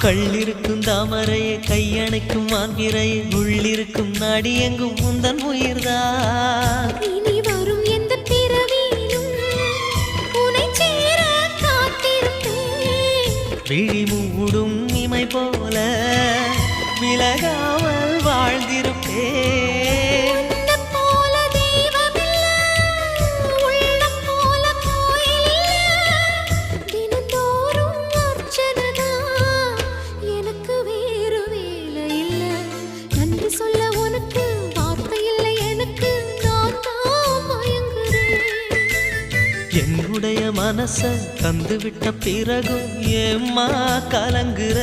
கள்ளிருக்கும் தாமரையே கையணைக்கும் மாந்திரையே உள்ளிருக்கும் நாடி எங்கும் முந்தன் உயிர்தான் இனி வரும் எந்த பிறவியிலும் உனை சேர காத்திருப்பேன் விழி மூடும் இமை போல விலகாமல் வாழ்ந்திருப்பேன் உன்னைப் போல தெய்வமில்லை, உள்ளம் போல கோயிலில்லை. தினந்தோறும் அர்ச்சனைதான், எனக்கு வேறு வேலை இல்லை. நன்றி சொல்ல உனக்கு வார்த்தை இல்லை எனக்கு, நான் தான் மயங்குறேன். என்னுடைய மனச தந்துவிட்ட பிறகும் ஏம்மா கலங்குற